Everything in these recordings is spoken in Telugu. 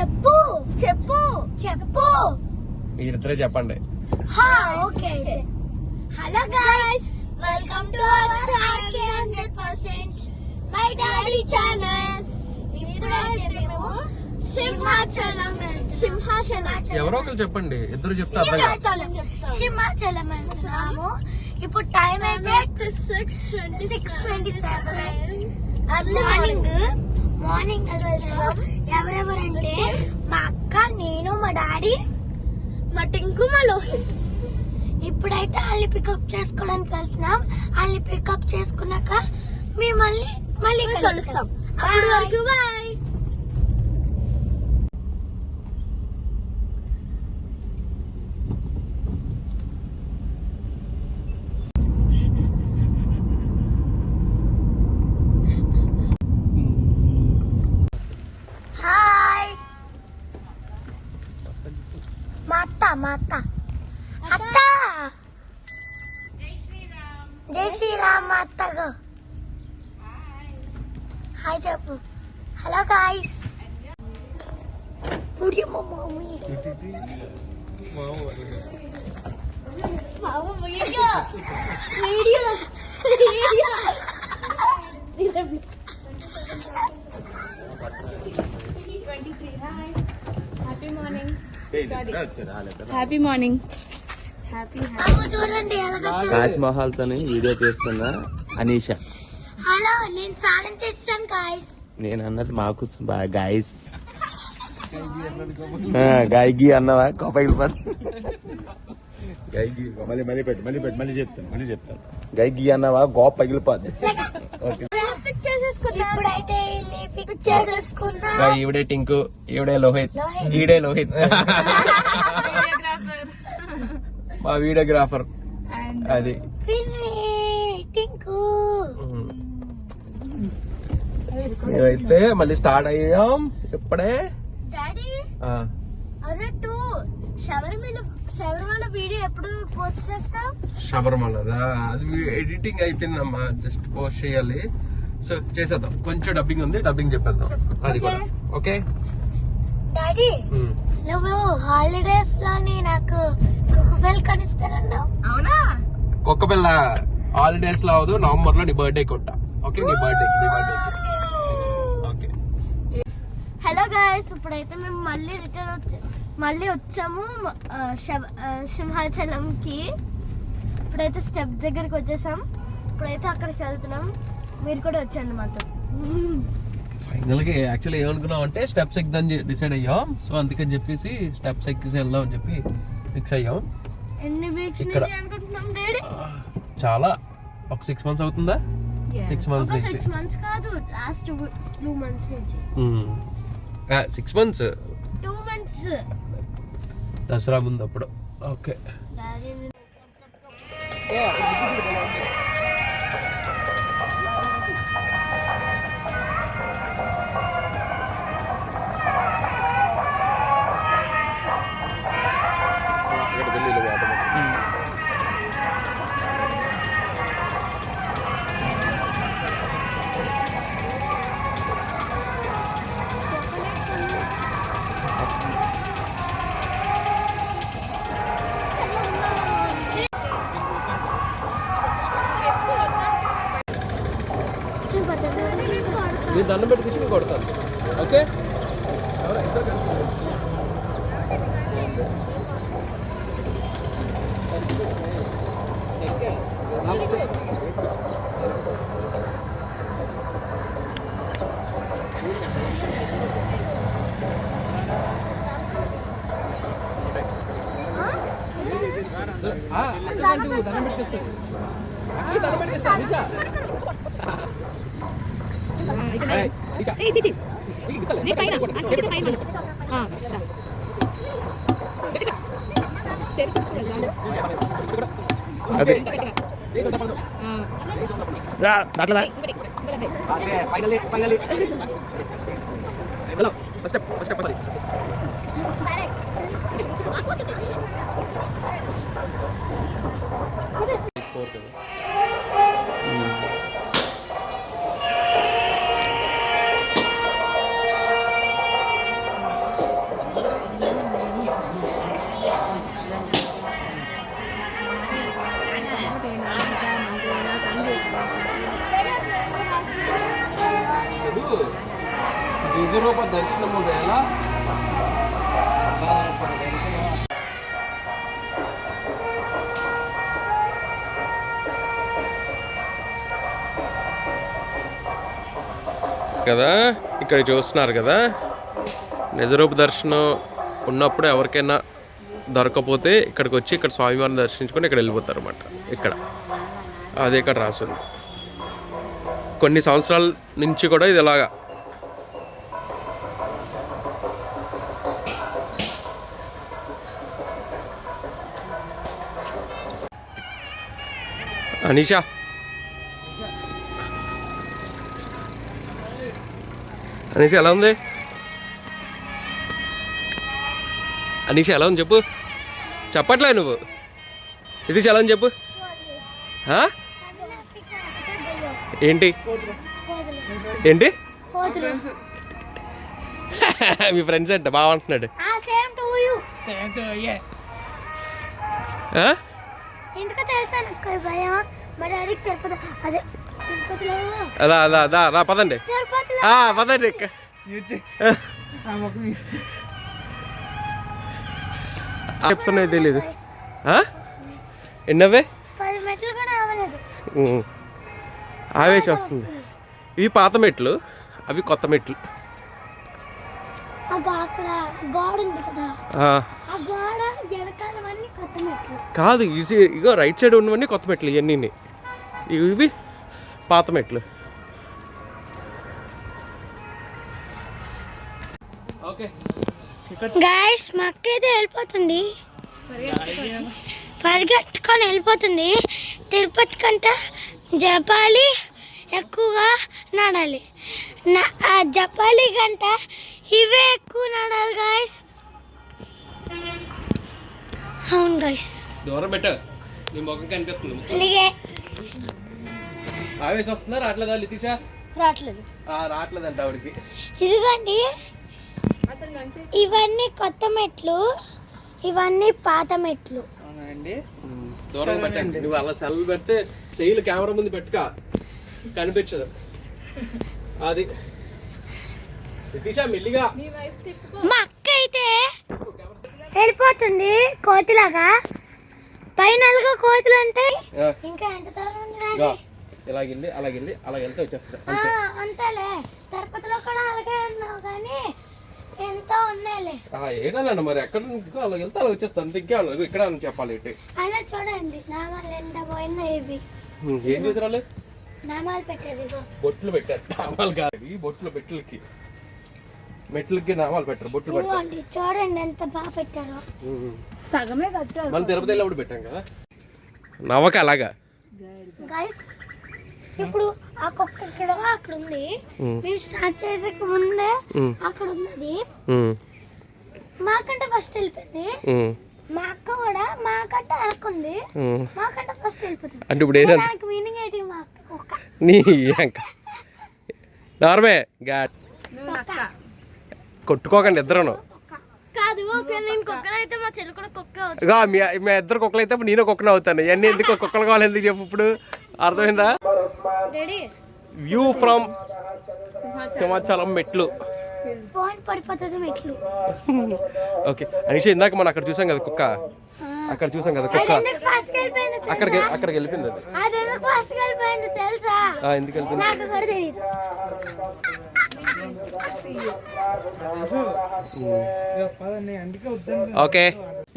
చెప్పు చెప్పు చెప్పు మీరిద్దరే చెప్పండి. Okay. Hello guys, welcome to our channel 100% my daddy channel. ఇప్పుడైతే మేము సింహాచలం ఎవరో ఒకరు చెప్పండి, ఇద్దరు చెప్తే అర్థం కాదు. సింహాచలం వెళ్తున్నాము. ఇప్పుడు టైం అయితే 6:27 ఎర్లీ మార్నింగ్ వెళ్తున్నాం. ఎవరెవరంటే మా అక్క, నేను, మా డాడీ, మా టింకు, మా లోహిత్. ఇప్పుడైతే వాళ్ళని పికప్ చేసుకోవడానికి వెళ్తున్నాం. వాళ్ళని పికప్ చేసుకున్నాక మేము మళ్ళీ కలుస్తాం. అప్పటి వరకు బాయ్. హాయ్ మా అత్త జై శ్రీరామ్. మా అత్తగా హాయ్ చెప్పు. Hello guys. Happy morning. చూడండి కాశ్ మహల్ తోని వీడియో తీస్తున్నా అనీష. హలో, నేను స్నానం చేస్తాను గాయ్స్. నేను అన్నది మాకు గాయస్ గాయగి అన్నవా కోపగిలి గైగి మళ్ళీ చెప్తాను గైగి అన్నవా గోప పగిలిపోద్ది. ఇప్పుడైతే చేసేసుకున్నా. ఈవిడే టింకు, ఈవిడే లోహిత్, ఈడే లోహిత్ మా వీడియోగ్రాఫర్. అది టింకు. మేమైతే మళ్ళీ స్టార్ట్ అయ్యాం ఇప్పుడే. డాడీ అన్నట్టు శబరిమల వీడియో ఎప్పుడు పోస్ట్ చేస్తావు? శబరిమలదా, అది ఎడిటింగ్ అయిపోయిందమ్మా, జస్ట్ పోస్ట్ చేయాలి. సో చేసేద్దాం, కొంచెం డబ్బింగ్ ఉంది, డబ్బింగ్ చెప్పేద్దాం అది కూడా. ఓకే డాడీ, నువ్వు హాలిడేస్ లోని నాకు కుక్కపిల్ల కొనిస్తానన్నావు. అవునా? కుక్కపిల్ల హాలిడేస్ లో అవదు, నవంబర్ లో నీ బర్త్డే కొట్టా. ఓకే, నీ బర్త్డే. ఓకే. హలో గాయస్, ఇప్పుడైతే మేము మళ్ళీ వచ్చాము సింహాచలం కి. ఇప్పుడైతే స్టెప్స్ దగ్గరికి వచ్చేసాం. ఇప్పుడైతే అక్కడికి వెళ్తున్నాం. మీరు కూడా వచ్చండి మాతో. ఫైనల్ గా యాక్చువల్లీ ఏమనుకున్నాం అంటే స్టెప్స్ ఎక్కిద్దాం డిసైడ్ అయ్యాం. సో అందుకని చెప్పేసి స్టెప్స్ ఎక్కిసి వెళ్దాం అని చెప్పి ఫిక్స్ అయ్యాం. ఎన్ని వీక్స్ నుంచి అనుకుంటున్నాం డాడీ? చాలా, ఒక 6 months అవుతుందా? 6 months నుంచి. 6 months కాదు, లాస్ట్ 2 months నుంచి. 6 months, 2 months. దసరా ముందు అప్పుడు. ఓకే. మీరు దండం పెట్టి తీసుకుని కొడతాను. ఓకే. దండం పెట్టేస్తాను. దండం పెట్టేస్తా నిషా. దర్శనము వేళ కదా ఇక్కడ చూస్తున్నారు కదా, నిజరూప దర్శనం ఉన్నప్పుడు ఎవరికైనా దొరకపోతే ఇక్కడికి వచ్చి ఇక్కడ స్వామివారిని దర్శించుకొని ఇక్కడ వెళ్ళిపోతారు అన్నమాట. ఇక్కడ అదే ఇక్కడ రాసింది. కొన్ని సంవత్సరాల నుంచి కూడా ఇది ఇలాగా. అనీషా అనీషా ఎలా ఉంది? అనీషా ఎలా ఉంది చెప్పు. చెప్పట్లే నువ్వు. ఇది ఎలా ఉంది చెప్పు. ఏంటి ఏంటి మీ ఫ్రెండ్స్ అంట బాగుంటున్నాడు. ఎందుకో తెలుసా భయం, మా డాడీకి తిరుపతి అదే తిరుపతిలో అదా అదా అదా అదా పదండి పదండి. చెప్తున్నా తెలీదు. ఎన్నవే 10 మెట్లు కూడా అవ్వలేదు. ఆవేశం వస్తుంది. ఇవి పాత మెట్లు, అవి కొత్త మెట్లు. అక్కడ గోడ ఉంది కదా, ఆ గోడ వెనకాలవన్నీ కొత్త మెట్లు కాదు. ఇగో రైట్ సైడ్ ఉన్నవన్నీ కొత్త మెట్లు. ఇవన్నీ ఇవి పాత మెట్లు. ఓకే గైస్, మా అక్క అయితే వెళ్ళిపోతుంది, పరిగెట్టుకొని వెళ్ళిపోతుంది. తిరుపతి కంట జపాలి ఎక్కువగా నడాలి. ఆ జపాలి కంట ఇవే ఎక్కువ నడాలి గైస్. అవును గైస్. దూరం పెట్టు, నీ ముఖం కనిపిస్తుంది. అలాగే ఆవేశం వస్తుందా? రావట్లేదా లితీషా? రావట్లేదు. రావట్లేదంట ఆవిడకి. ఇదిగోండి, ఇవన్నీ కొత్త మెట్లు, ఇవన్నీ పాత మెట్లు. దూరం పెట్టండి. నువ్వు అలా సెలవు పెడితే చెయ్యిలు కెమెరా ముందు పెట్టుకా, కనిపించదు. అది లితీషా మెల్లిగా. మా అక్క అయితే వెళ్ళిపోతుంది కోతిలాగా. పైనలుగా కోతులు ఉంటాయి. ఇంకా ఎంత దూరం ఉంది? ఇలాగెళ్ళి అలాగెళ్ళి అలా వెళ్తే వచ్చేస్తుంది. అంతేలే, తిరుపతిలో కూడా అలాగే ఉన్నావు కానీ ఎంతో ఉన్నాయిలే. ఏడాలండి మరి ఎక్కడ అలా వెళ్తే అలా వచ్చేస్తుంది. అంత ఇంకే ఇక్కడ చెప్పాలి. అయినా చూడండి, నామాలు ఎంత పోయినా. ఇవి ఏం చేసారు వాళ్ళు? నామాలు పెట్టారు, బొట్లు పెట్టారు. నామాలు కాదు, ఈ బొట్లు మెట్లకి నామాలు పెట్టారు, బొట్లు పెట్టారు. చూడండి ఎంత బాగా పెట్టారు. సగమే కట్టారు. మనం తిరుపతి వెళ్ళినప్పుడు పెట్టాం కదా నవ్వక అలాగా. గైస్, ఇప్పుడు ఆ కుక్క ఇక్కడ అక్కడ ఉంది. మేము స్టార్ట్ చేసే ముందే అక్కడ ఉన్నది. మాకంటే ఫస్ట్ వెళ్ళిపోయింది. మా అక్క కూడా మాకంటే అరకుంది. మాకంటే ఫస్ట్ వెళ్ళిపోతుంది. అంటే ఇప్పుడు ఏదంటే దానికి మీనింగ్ ఏంటి? మా అక్క కుక్క నీ నార్మే గాడ్ కొట్టుకోకండి ఇద్దరును. కాదు, నేను కుక్కలు అయితే మా చెల్లి కూడా కుక్క అవుతుంది. మీ ఇద్దరు కుక్కలు అయితే నేను కుక్కను అవుతాను. ఇవన్నీ ఎందుకు కుక్కలు కావాలి ఎందుకు చెప్పు. ఇప్పుడు అర్థమైందా? వ్యూ ఫ్రమ్ సింహాచలం మెట్లు. ఫోన్ పడిపోతుంది మెట్లు. ఓకే అనీషా, ఇందాక మనం అక్కడ చూసాం కదా కుక్క, అక్కడ చూసాం కదా కుక్క, అక్కడికి వెళ్ళిపోయింది. అది ఎందుకు ఫాస్ట్ గా వెళ్ళిపోయింది తెలుసా? ఎందుకు వెళ్ళిపోయింది నాకు కూడా తెలియదు. ఓకే,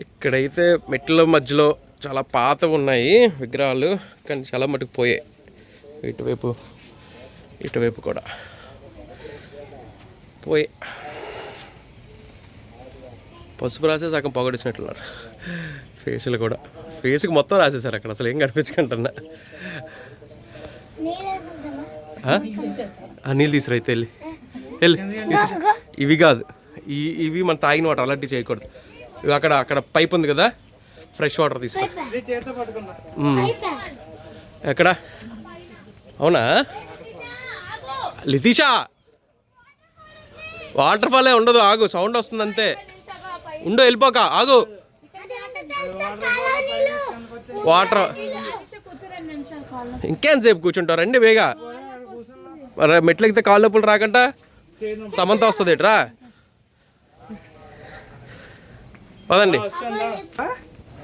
ఇక్కడైతే మెట్ల మధ్యలో చాలా పాతవి ఉన్నాయి విగ్రహాలు, కానీ చాలా మటుకు పోయాయి. ఇటువైపు కూడా పోయి పసుపు రాసే సగం పొగడించినట్లున్నారు. ఫేసులు కూడా, ఫేస్కి మొత్తం రాసేసారు అక్కడ, అసలు ఏం కనిపించుకుంటున్నా. నీళ్ళు తీసురా అయితే వెళ్ళి ఇవి కాదు, ఇవి మనం తాగిన వాటర్ అలాంటివి చేయకూడదు. ఇవి అక్కడ పైప్ ఉంది కదా, ఫ్రెష్ వాటర్ తీసుకో. ఎక్కడ? అవునా లితీషా? వాటర్ ఫాలే ఉండదు, ఆగు, సౌండ్ వస్తుంది అంతే. ఉండు, వెళ్ళిపోక ఆగు. వాటర్ ఇంకేంతసేపు కూర్చుంటారు? రండి బేగా. మెట్లెక్కితే కాళ్ళు నొప్పులు రాకుండా సమంత వస్తుంది ఇట్రా పదండి.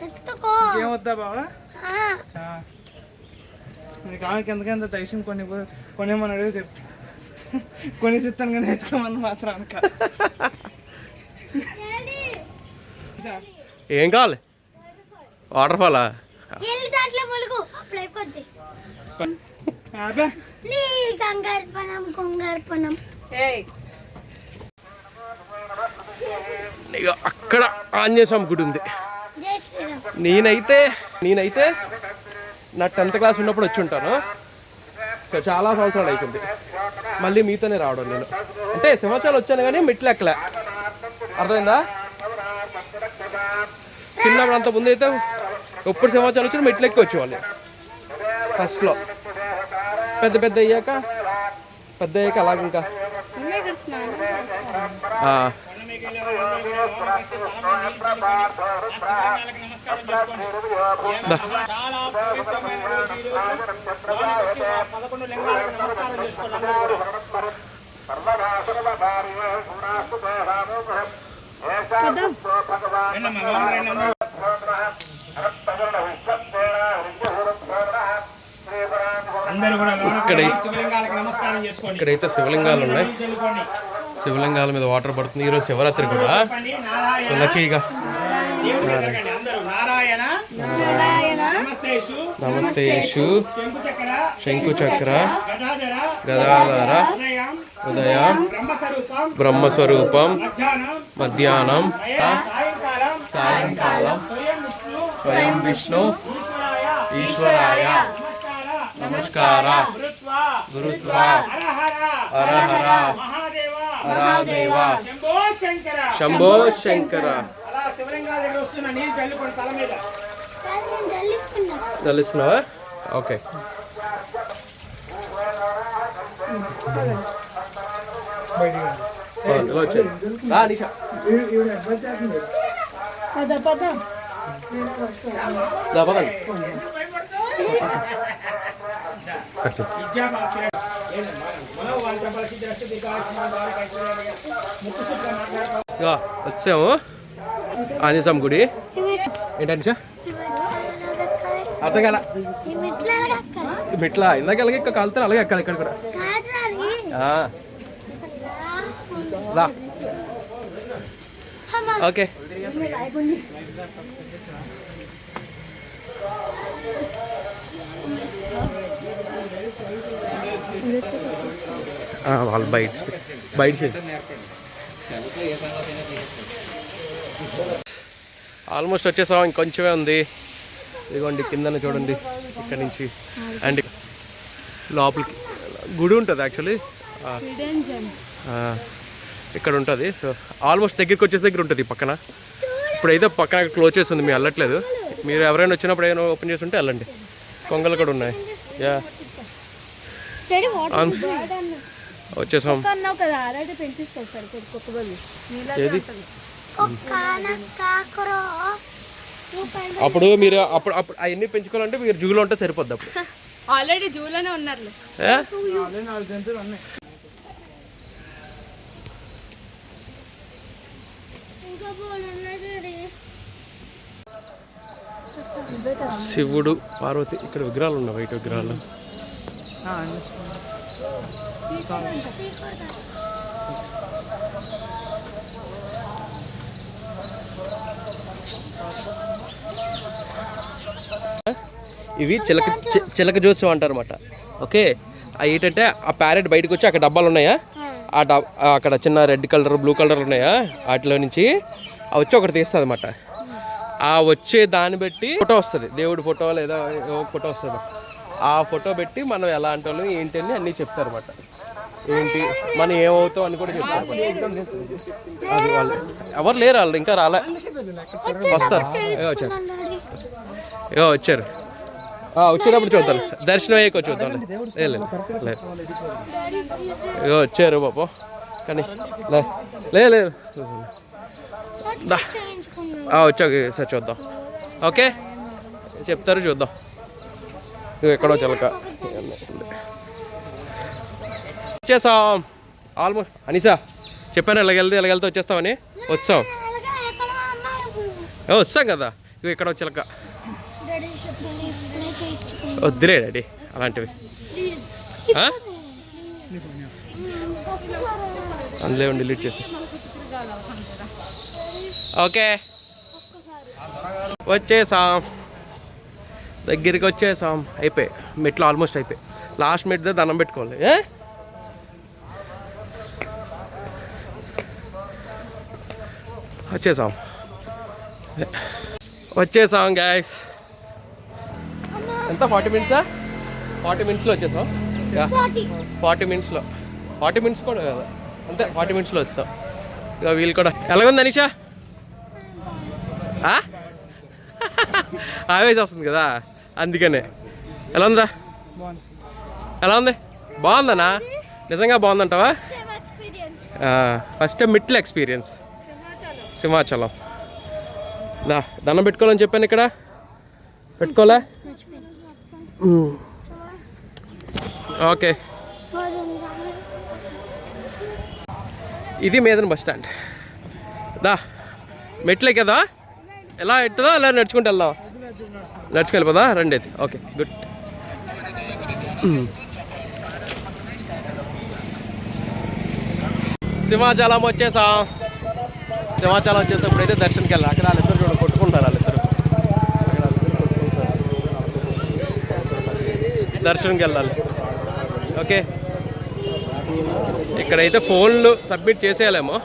ఎత్తుకో. ఏమొద్దా బావా నీకు ఆమెకి ఎందుకంత దైసం కొనేమని అడిగి చెప్తా కొని చెప్తాను కానీ ఎత్తుకోమని మాత్రం అనక. ఏం కావాలి? వాటర్ ఫాలా? వెళ్ళి దాంట్లో ములుగు అప్పుడు అయిపోద్ది. కంగారుపనం కొంగారుపనం. ఇక అక్కడ ఆంజనేయ స్వామి గుడి ఉంది. జై శ్రీరామ్. నేనైతే నా 10th క్లాస్ ఉన్నప్పుడు వచ్చి ఉంటాను. సో చాలా సంవత్సరాలు అయిపోయింది మళ్ళీ మీతోనే రావడం. నేను అంటే సింహాచలం వచ్చాను కానీ మెట్లు ఎక్కలే. అర్థమైందా? చిన్నప్పుడు అంత ముందు అయితే ఎప్పుడు సింహాచలం వచ్చినా మెట్లు ఎక్కి వచ్చేవాళ్ళు ఫస్ట్లో. పెద్ద అయ్యాక అలాగ ఇంకా ఇక్కడైతే శివలింగాలు ఉన్నాయి. శివలింగాల మీద వాటర్ పడుతుంది. ఈరోజు శివరాత్రి కూడా. సో లక్కీగా నమస్తేషు శంకుచక్ర గదాధర ఉదయం బ్రహ్మస్వరూపం మధ్యాహ్నం సాయంకాలం స్వయం విష్ణు ఈశ్వరాయ నమస్కార గురుత్వా హరహర హరదేవ శంభో శంకర. జల్లిస్తున్నావా? ఓకే. వచ్చాము ఆంజనేయ స్వామి గుడి. ఏంటంటే అర్థం కాల మెట్లా ఇందాక అలాగే ఇక్కడ కాలుతాను అలాగే ఎక్కాలి ఇక్కడ కూడా. ఓకే. వాళ్ళు బయట ఆల్మోస్ట్ వచ్చేసాం. ఇంకొంచెమే ఉంది. ఇదిగోండి కిందన చూడండి. ఇక్కడ నుంచి అండ్ లోపలికి గుడి ఉంటుంది. యాక్చువల్లీ ఇక్కడ ఉంటుంది. సో ఆల్మోస్ట్ దగ్గరికి వచ్చేసి దగ్గర ఉంటుంది పక్కన. ఇప్పుడైతే పక్కన క్లోజ్ చేసి ఉంది. మేము వెళ్ళట్లేదు. మీరు ఎవరైనా వచ్చినప్పుడు ఏమైనా ఓపెన్ చేసి ఉంటే వెళ్ళండి. కొంగలు కూడా ఉన్నాయి. యా వచ్చేసాం. ఏది అప్పుడు మీరు అప్పుడు అవన్నీ పెంచుకోవాలంటే మీరు జూలో ఉంటే సరిపోద్ది. అప్పుడు ఆల్రెడీ జూలోనే ఉన్నారు. శివుడు పార్వతి ఇక్కడ విగ్రహాలు ఉన్నాయి. వైట్ విగ్రహాలు. ఇవి చిలక జోస్యం అంటారు అన్నమాట. ఓకే. అవి ఏంటంటే ఆ ప్యారెట్ బయటకు వచ్చి అక్కడ డబ్బాలు ఉన్నాయా, అక్కడ చిన్న రెడ్ కలర్ బ్లూ కలర్ ఉన్నాయా, వాటిలో నుంచి అవి వచ్చి ఒకటి తీస్తుంది అన్నమాట. ఆ వచ్చే దాన్ని బట్టి ఫోటో వస్తుంది. దేవుడి ఫోటో లేదా ఫోటో వస్తుంది. ఆ ఫోటో పెట్టి మనం ఎలా అంటాం ఏంటి అని అన్నీ చెప్తారు అన్నమాట. ఏంటి మనం ఏమవుతాం అని కూడా చెప్తారు. అది వాళ్ళు ఎవరు లేరు, వాళ్ళు ఇంకా రాలే, వస్తారు. వచ్చారు. వచ్చినప్పుడు చూద్దాం. దర్శనం అయ్యాక చూద్దాం. లేదు వచ్చారు పాపం. కానీ లేదు వచ్చాక సార్ చూద్దాం. ఓకే చెప్తారు చూద్దాం. ఎక్కడో చిలక వచ్చేసాం. ఆల్మోస్ట్ అనిసా చెప్పాను ఎలాగెళ్తే వచ్చేస్తామని. వచ్చాం. అలాగే ఎక్కడ అన్నా వస్తాం కదా. ఇవి ఇక్కడ చిలక డాడీ చెప్పండి ఇప్పుడే చేయించుకో. వద్దులే డాడీ అలాంటివి. ఆ? అందులో ఉండి డిలీట్ చేసి. ఓకే వచ్చేసాం, దగ్గరికి వచ్చేసాం. అయిపోయి మెట్లు ఆల్మోస్ట్ అయిపోయి. లాస్ట్ మెట్ దగ్గర దండం పెట్టుకోవాలి. వచ్చేసాం గాయస్. ఎంత 40 మినిట్సా? 40 మినిట్స్లో వచ్చేసాం. 40 మినిట్స్లో 40 మినిట్స్ కూడా కదా, అంతే 40 మినిట్స్లో వస్తాం. ఇక వీళ్ళు కూడా ఎలాగుంది అనిషా? ఆవేజ్ వస్తుంది కదా అందుకనే. ఎలా ఉందిరా? ఎలా ఉంది? బాగుందనా? నిజంగా బాగుందంటావా? First time Mitla experience Simhachalam. దండం పెట్టుకోవాలని చెప్పాను ఇక్కడ. పెట్టుకోలే? ఓకే. ఇది మేదన బస్ స్టాండ్. మెట్లే కదా, ఎలా ఎట్టుదా అలా నడుచుకుంటూ వెళ్దాం. నడుచుకు వెళ్ళిపోదా? రండి అయితే. Okay good. సింహాచలం వచ్చేసాం. సింహాచలం వచ్చేసప్పుడు అయితే దర్శనంకి వెళ్ళాలి. అక్కడ వాళ్ళిద్దరు చూడ కొట్టుకుంటారు. వాళ్ళిద్దరు దర్శనంకి వెళ్ళాలి. ఓకే ఇక్కడైతే ఫోన్లు సబ్మిట్ చేసేయాలేమో.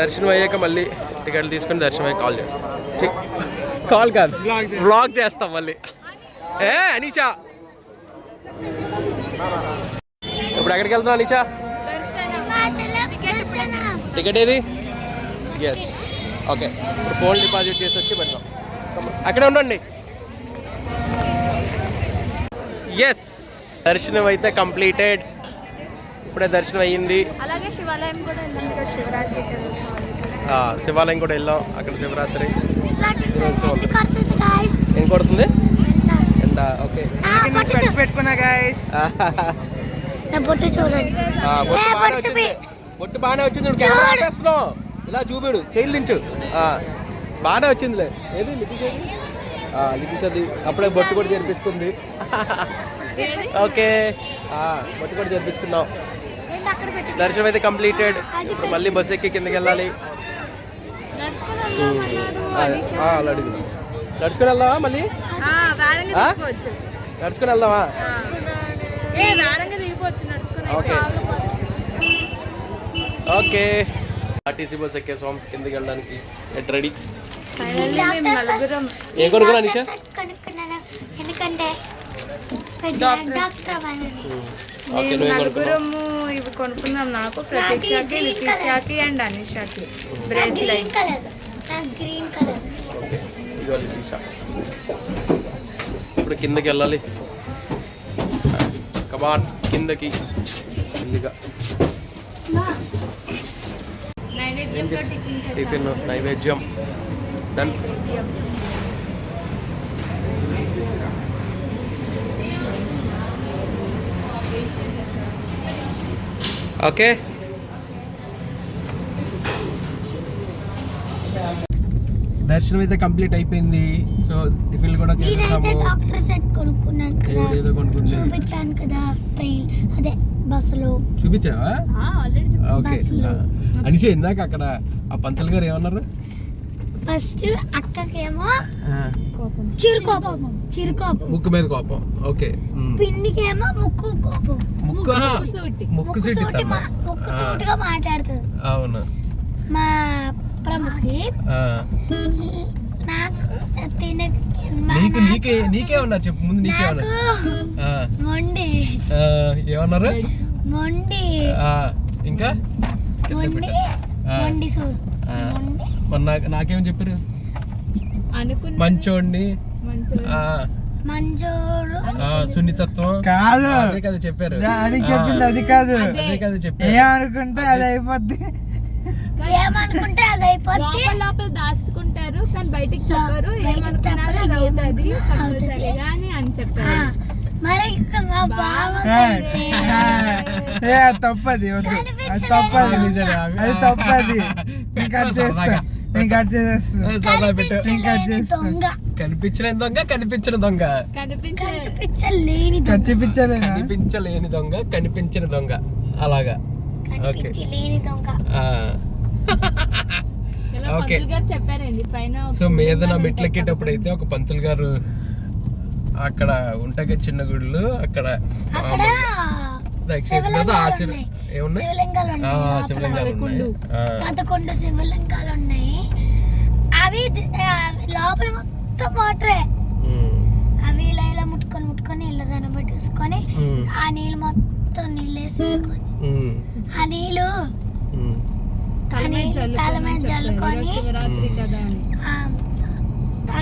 దర్శనం అయ్యాక మళ్ళీ టికెట్లు తీసుకుని దర్శనం అయ్యి కాల్ చేస్తాం. కాల్ కాదు, వ్లాగ్ చేస్తాం మళ్ళీ. అనీషా ఇప్పుడు ఎక్కడికి వెళ్తున్నావు అనీషా? టికెట్ ఏది? Yes okay. ఇప్పుడు ఫోన్ డిపాజిట్ చేసి వచ్చి పెడతాం. అక్కడే ఉండండి. ఎస్ దర్శనం అయితే కంప్లీటెడ్. ఇప్పుడే దర్శనం అయ్యింది. అలాగే శివాలయం కూడా వెళ్ళాం కదా, శివరాత్రికి. శివాలయం కూడా వెళ్ళాం. అక్కడ శివరాత్రి ఏం కొడుతుంది? ఎండ. ఓకే పెట్టుకున్నా గాయస్. బొట్టు చూడండి. బొట్టు బాగానే వచ్చింది. కెమెరా ఆపేస్తున్నావు. ఇలా చూపిడు, చేయిలు దించు. బాగానే వచ్చిందిలే. ఏది లిపిషది అప్పుడే బొట్టు కూడా చేర్పించుకుంది. ఓకే బొట్టు కూడా చేర్పించుకున్నాం. దర్శనం అయితే కంప్లీటెడ్. ఇప్పుడు మళ్ళీ బస్సు ఎక్కి కిందకి వెళ్ళాలి. అలా అడుగు. నడుచుకుని వెళ్దామా మళ్ళీ? నడుచుకుని వెళ్దామా? Okay okay. ఆర్టీసీ బస్ ఎక్కేసాం కిందకి వెళ్ళడానికి. At ready. ఏం కొనుక్కున్నా నిషా? ఎందుకంటే నలుగురము ఇవి కొనుక్కున్నాం. నాకు ప్రతీక్షకి, లితిషాకి అండ్ అనిషాకి బ్రేస్లెట్. Green colour. ఇప్పుడు కిందకి వెళ్ళాలి. కబాన్ కిందకి మెల్లిగా. టిఫిన్ నైవేద్యం డన్. ఓకే దర్శనం అయితే కంప్లీట్ అయిపోయింది. సో టిఫిన్ కూడా చేసాము. డాక్టర్ సెట్ కొనుక్కున్నాను కదా, ఏదో కొనుక్కుంది. చూపించాను కదా ట్రైన్ అదే బస్సులో. చూపించావా? ఓకే. అనిషే ఇందాక అక్కడ ఆ పంతులు గారు ఏమన్నారు? ఫస్ట్ అక్కకేమో చిరుకోపం, ముక్కు మీద కోపం. ఓకే. పిన్నికేమో ముక్కు కోపం. ముక్కు సూటిగా మాట్లాడుతుంది. అవును. మా ప్రముఖి నాకు నీకే ఉన్నారు. చెప్పు ముందు నీకే ఉన్నారు. మొండి ఏమన్నారు? మొండి ఇంకా మొండి సూట్. నాకేం చెప్పారు? మంచోడిని, మంచోడు, సున్నితత్వం కాదు. అదే కదా చెప్పారు. అని చెప్పింది అది కాదు. అదే కదా చెప్పారు. ఏమనుకుంటే అది అయిపోద్ది. ఏమనుకుంటే అది అయిపోద్ది. లోపల దాచుకుంటారు కానీ బయటికి చెప్పరు. ఏమనుకున్నారు అది అవుతుంది కంపల్సరీగా అని చెప్పారు. మరి ఇంకా మా బావ ఏ అది తప్పది వద్దు, అది తప్పది, అది తప్పది. నేను కట్ చేస్తా, నేను కట్ చేసేస్తా, నేను కట్ చేస్తా. దొంగ కనిపించిన దొంగ, కనిపించిన దొంగ, కనిపించలేని దొంగ, కచ్చిపిచ్చలేనా? కనిపించలేని దొంగ, కనిపించిన దొంగ, అలాగా. కనిపించలేని దొంగ. ఓకే. చెప్పారండి పైన సో మీద మెట్లెక్కేటప్పుడు అయితే ఒక పంతులు గారు అక్కడ ఉంటాయి చిన్న గుళ్ళు, అక్కడ అక్కడ ఏమున్నాయి, శివలింగాలు ఉన్నాయి. శివలింగాలు ఉన్నాయి. 11 శివలింగాలు ఉన్నాయి. అవి లోపల మొత్తం వాటరే. అవి ఇలా ఇలా ముట్టుకొని ఇళ్ళదాన్ని పెట్టేసుకొని ఆ నీళ్ళు మొత్తం నీళ్ళు వేసేసుకొని ఆ నీళ్ళు తల మీద చల్లుకొని శివరాత్రి కదా అని.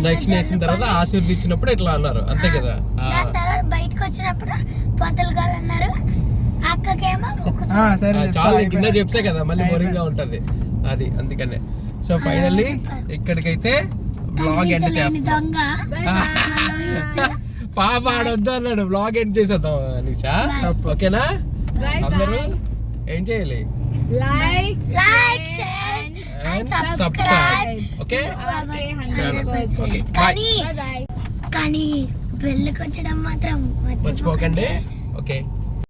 దక్షిణ వేసిన తర్వాత ఆశీర్వదించినప్పుడు ఇట్లా అన్నారు, అంతే కదా. దాని తర్వాత బయటకు వచ్చినప్పుడు పంతులు గారు అన్నారు, అక్కకేమో సరే చాలా కింద చెప్తే కదా మళ్ళీ బోరింగ్ గా ఉంటది, అది అందుకనే. సో ఫైనల్లీ ఇక్కడికైతే బ్లాగ్ ఎండ్ చేస్తాం. దొంగ పాప ఆడొద్దు అన్నాడు, బ్లాగ్ ఎండ్ చేసేద్దాం నిషా. ఓకేనా? అందరూ ఏం చేయాలి? Like share and subscribe. Okay, కానీ బెల్ కొట్టడం మాత్రం మర్చిపోకండి. ఓకే.